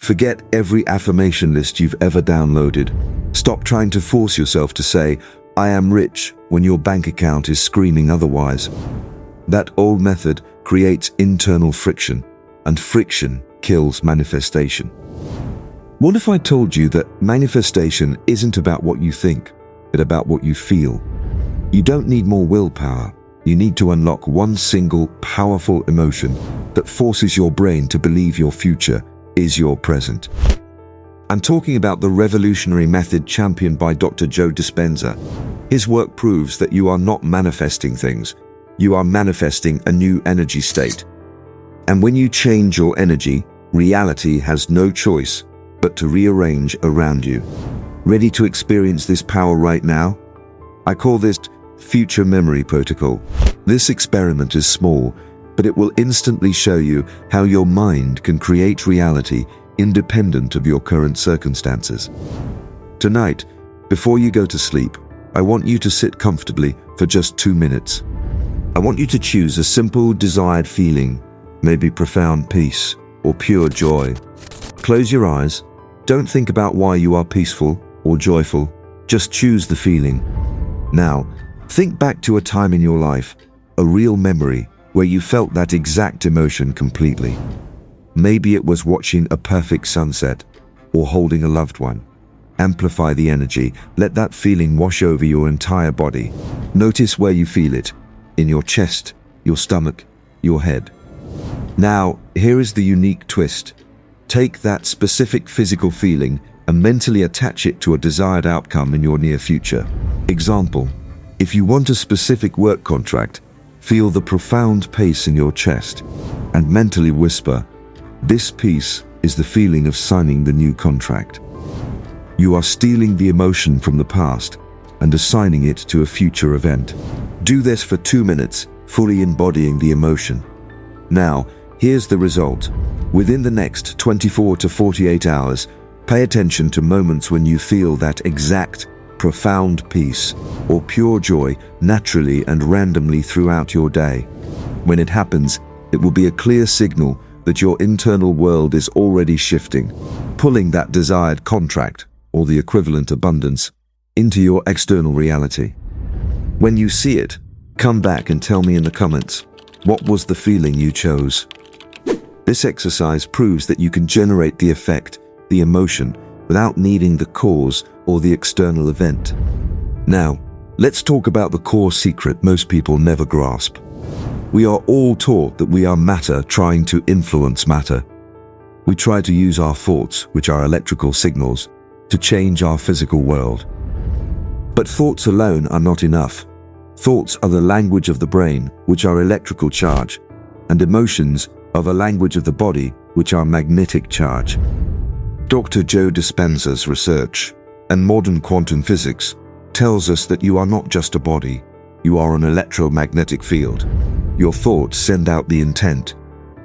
Forget every affirmation list you've ever downloaded. Stop trying to force yourself to say, "I am rich," when your bank account is screaming otherwise. That old method creates internal friction, and friction kills manifestation. What if I told you that manifestation isn't about what you think, but about what you feel? You don't need more willpower. You need to unlock one single, powerful emotion that forces your brain to believe your future is your present. I'm talking about the revolutionary method championed by Dr. Joe Dispenza. His work proves that you are not manifesting things. You are manifesting a new energy state. And when you change your energy, reality has no choice but to rearrange around you. Ready to experience this power right now? I call this Future Memory Protocol. This experiment is small, but it will instantly show you how your mind can create reality independent of your current circumstances. Tonight, before you go to sleep, I want you to sit comfortably for just 2 minutes. I want you to choose a simple, desired feeling, maybe profound peace or pure joy. Close your eyes. Don't think about why you are peaceful or joyful. Just choose the feeling. Now, think back to a time in your life, a real memory, where you felt that exact emotion completely. Maybe it was watching a perfect sunset or holding a loved one. Amplify the energy. Let that feeling wash over your entire body. Notice where you feel it, in your chest, your stomach, your head. Now, here is the unique twist. Take that specific physical feeling and mentally attach it to a desired outcome in your near future. Example, if you want a specific work contract, feel the profound pace in your chest and mentally whisper, "This peace is the feeling of signing the new contract." You are stealing the emotion from the past and assigning it to a future event. Do this for 2 minutes, fully embodying the emotion. Now, here's the result. Within the next 24 to 48 hours, pay attention to moments when you feel that exact, profound peace or pure joy naturally and randomly throughout your day. When it happens, it will be a clear signal that your internal world is already shifting, pulling that desired contract, or the equivalent abundance, into your external reality. When you see it, come back and tell me in the comments, what was the feeling you chose? This exercise proves that you can generate the effect, the emotion, without needing the cause or the external event. Now, let's talk about the core secret most people never grasp. We are all taught that we are matter trying to influence matter. We try to use our thoughts, which are electrical signals, to change our physical world. But thoughts alone are not enough. Thoughts are the language of the brain, which are electrical charge, and emotions are the language of the body, which are magnetic charge. Dr. Joe Dispenza's research and modern quantum physics tells us that you are not just a body, you are an electromagnetic field. Your thoughts send out the intent.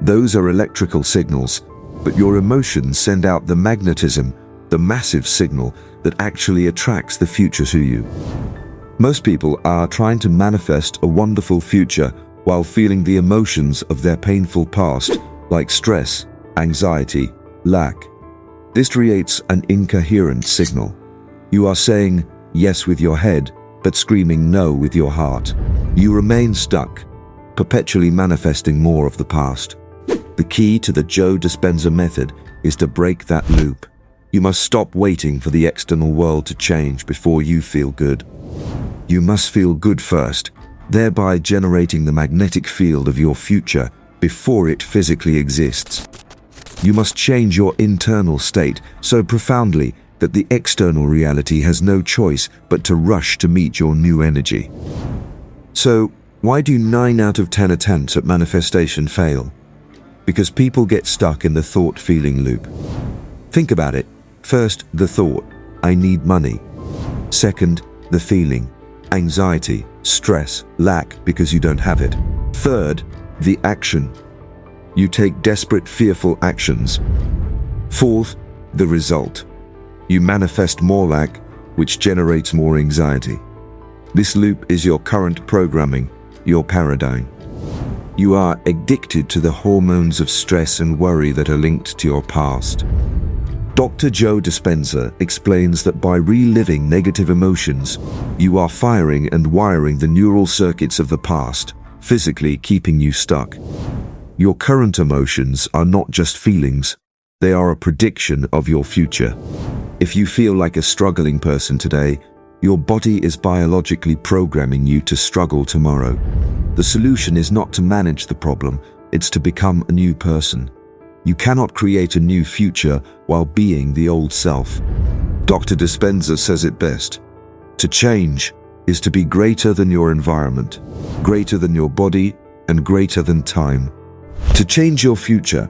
Those are electrical signals, but your emotions send out the magnetism, the massive signal that actually attracts the future to you. Most people are trying to manifest a wonderful future while feeling the emotions of their painful past, like stress, anxiety, lack. This creates an incoherent signal. You are saying yes with your head, but screaming no with your heart. You remain stuck, perpetually manifesting more of the past. The key to the Joe Dispenza method is to break that loop. You must stop waiting for the external world to change before you feel good. You must feel good first, thereby generating the magnetic field of your future before it physically exists. You must change your internal state so profoundly that the external reality has no choice but to rush to meet your new energy. So, why do 9 out of 10 attempts at manifestation fail? Because people get stuck in the thought-feeling loop. Think about it. First, the thought, I need money. Second, the feeling, anxiety, stress, lack because you don't have it. Third, the action. You take desperate, fearful actions. Fourth, the result. You manifest more lack, which generates more anxiety. This loop is your current programming, your paradigm. You are addicted to the hormones of stress and worry that are linked to your past. Dr. Joe Dispenza explains that by reliving negative emotions, you are firing and wiring the neural circuits of the past, physically keeping you stuck. Your current emotions are not just feelings, they are a prediction of your future. If you feel like a struggling person today, your body is biologically programming you to struggle tomorrow. The solution is not to manage the problem, it's to become a new person. You cannot create a new future while being the old self. Dr. Dispenza says it best. To change is to be greater than your environment, greater than your body, and greater than time. To change your future,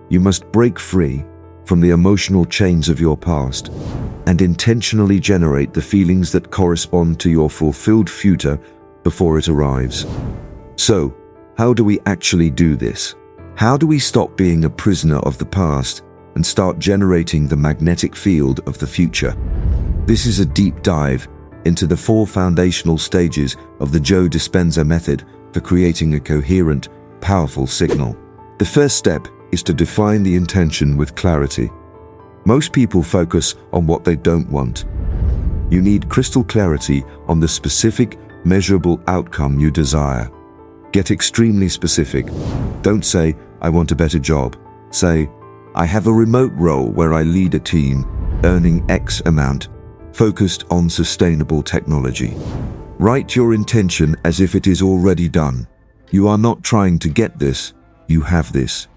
you must break free from the emotional chains of your past and intentionally generate the feelings that correspond to your fulfilled future before it arrives. So, how do we actually do this? How do we stop being a prisoner of the past and start generating the magnetic field of the future? This is a deep dive into the 4 foundational stages of the Joe Dispenza method for creating a coherent, powerful signal. The first step is to define the intention with clarity. Most people focus on what they don't want. You need crystal clarity on the specific, measurable outcome you desire. Get extremely specific. Don't say, I want a better job. Say, I have a remote role where I lead a team, earning X amount, focused on sustainable technology. Write your intention as if it is already done. You are not trying to get this, you have this.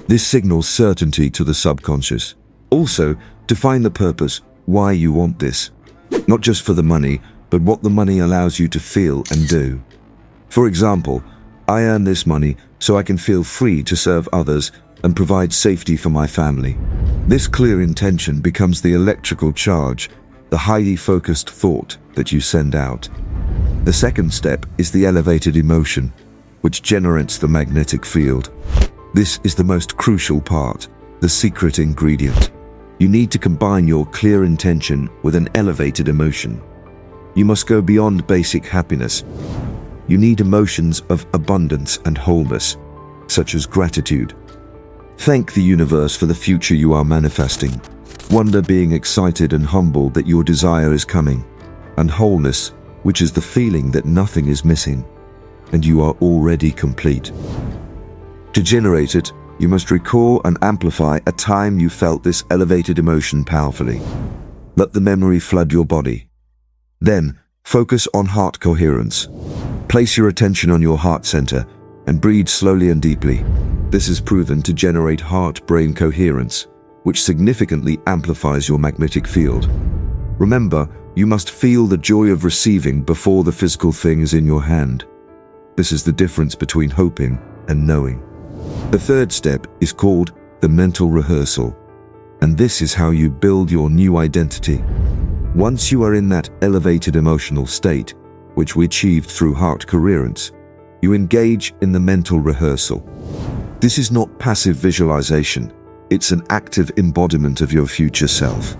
This signals certainty to the subconscious. Also, define the purpose, why you want this. Not just for the money, but what the money allows you to feel and do. For example, I earn this money so I can feel free to serve others and provide safety for my family. This clear intention becomes the electrical charge, the highly focused thought that you send out. The second step is the elevated emotion, which generates the magnetic field. This is the most crucial part, the secret ingredient. You need to combine your clear intention with an elevated emotion. You must go beyond basic happiness. You need emotions of abundance and wholeness, such as gratitude. Thank the universe for the future you are manifesting. Wonder, being excited and humbled that your desire is coming. And wholeness, which is the feeling that nothing is missing, and you are already complete. To generate it, you must recall and amplify a time you felt this elevated emotion powerfully. Let the memory flood your body. Then, focus on heart coherence. Place your attention on your heart center and breathe slowly and deeply. This is proven to generate heart-brain coherence, which significantly amplifies your magnetic field. Remember, you must feel the joy of receiving before the physical thing is in your hand. This is the difference between hoping and knowing. The third step is called the mental rehearsal, and this is how you build your new identity. Once you are in that elevated emotional state, which we achieved through heart coherence, you engage in the mental rehearsal. This is not passive visualization, it's an active embodiment of your future self.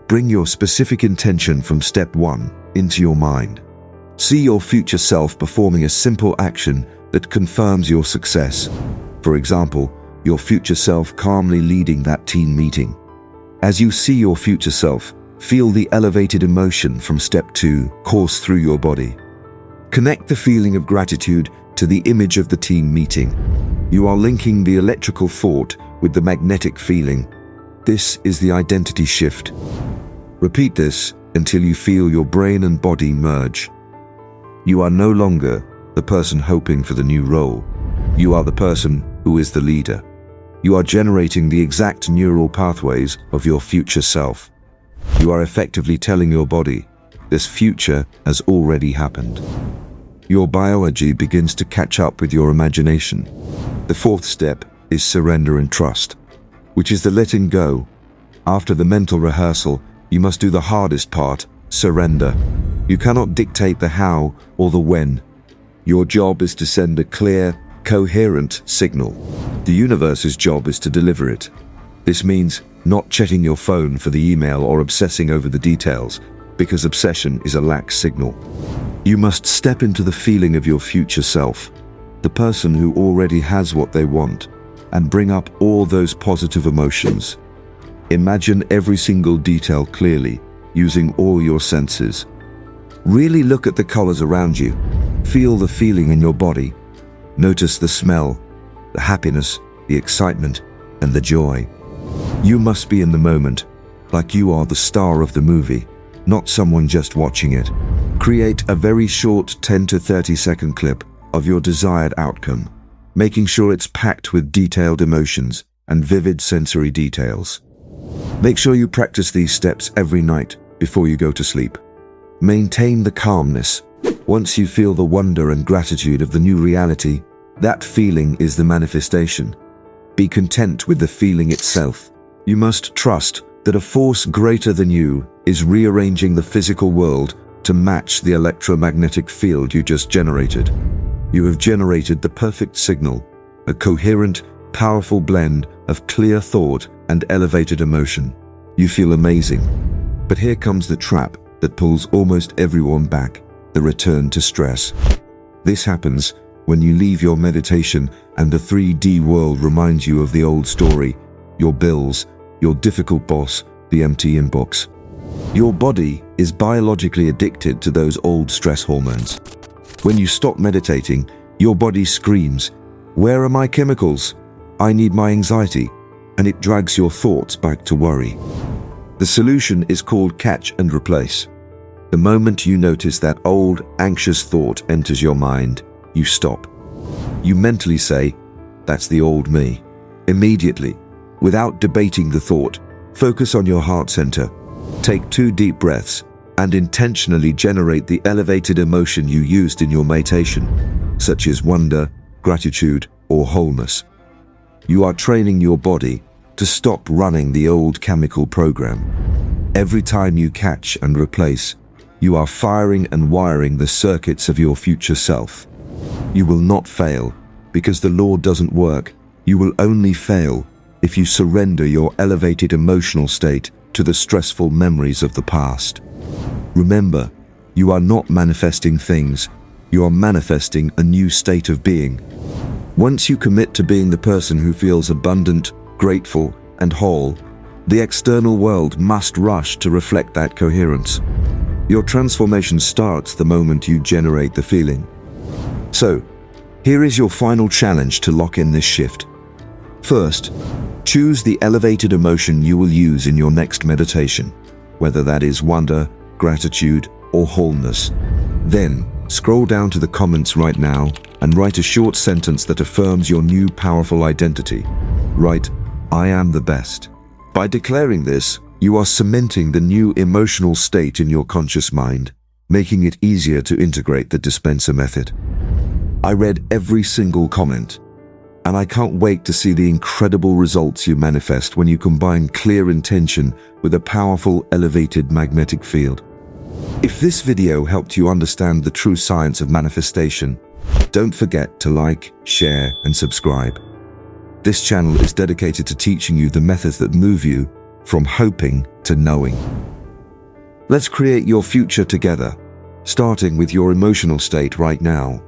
Bring your specific intention from step 1 into your mind. See your future self performing a simple action that confirms your success. For example, your future self calmly leading that team meeting. As you see your future self, feel the elevated emotion from step 2 course through your body. Connect the feeling of gratitude to the image of the team meeting. You are linking the electrical thought with the magnetic feeling. This is the identity shift. Repeat this until you feel your brain and body merge. You are no longer the person hoping for the new role. You are the person who is the leader. You are generating the exact neural pathways of your future self. You are effectively telling your body, this future has already happened. Your biology begins to catch up with your imagination. The fourth step is surrender and trust, which is the letting go. After the mental rehearsal, you must do the hardest part, surrender. You cannot dictate the how or the when. Your job is to send a clear, coherent signal. The universe's job is to deliver it. This means not checking your phone for the email or obsessing over the details, because obsession is a lax signal. You must step into the feeling of your future self, the person who already has what they want, and bring up all those positive emotions. Imagine every single detail clearly, using all your senses. Really look at the colors around you. Feel the feeling in your body. Notice the smell, the happiness, the excitement, and the joy. You must be in the moment, like you are the star of the movie, not someone just watching it. Create a very short 10 to 30 second clip of your desired outcome, making sure it's packed with detailed emotions and vivid sensory details. Make sure you practice these steps every night before you go to sleep. Maintain the calmness. Once you feel the wonder and gratitude of the new reality, that feeling is the manifestation. Be content with the feeling itself. You must trust that a force greater than you is rearranging the physical world to match the electromagnetic field you just generated. You have generated the perfect signal, a coherent, powerful blend of clear thought and elevated emotion. You feel amazing. But here comes the trap that pulls almost everyone back, the return to stress. This happens when you leave your meditation and the 3D world reminds you of the old story, your bills, your difficult boss, the empty inbox. Your body is biologically addicted to those old stress hormones. When you stop meditating, your body screams, "Where are my chemicals? I need my anxiety," and it drags your thoughts back to worry. The solution is called catch and replace. The moment you notice that old, anxious thought enters your mind, you stop. You mentally say, "That's the old me." Immediately, without debating the thought, focus on your heart center. Take 2 deep breaths and intentionally generate the elevated emotion you used in your meditation, such as wonder, gratitude, or wholeness. You are training your body to stop running the old chemical program. Every time you catch and replace, you are firing and wiring the circuits of your future self. You will not fail because the law doesn't work. You will only fail if you surrender your elevated emotional state to the stressful memories of the past. Remember, you are not manifesting things, you are manifesting a new state of being. Once you commit to being the person who feels abundant, grateful, and whole, the external world must rush to reflect that coherence. Your transformation starts the moment you generate the feeling. So, here is your final challenge to lock in this shift. First, choose the elevated emotion you will use in your next meditation, whether that is wonder, gratitude, or wholeness. Then, scroll down to the comments right now and write a short sentence that affirms your new powerful identity. Write, "I am the best." By declaring this, you are cementing the new emotional state in your conscious mind, making it easier to integrate the Dispenza method. I read every single comment, and I can't wait to see the incredible results you manifest when you combine clear intention with a powerful, elevated magnetic field. If this video helped you understand the true science of manifestation, don't forget to like, share, and subscribe. This channel is dedicated to teaching you the methods that move you from hoping to knowing. Let's create your future together, starting with your emotional state right now.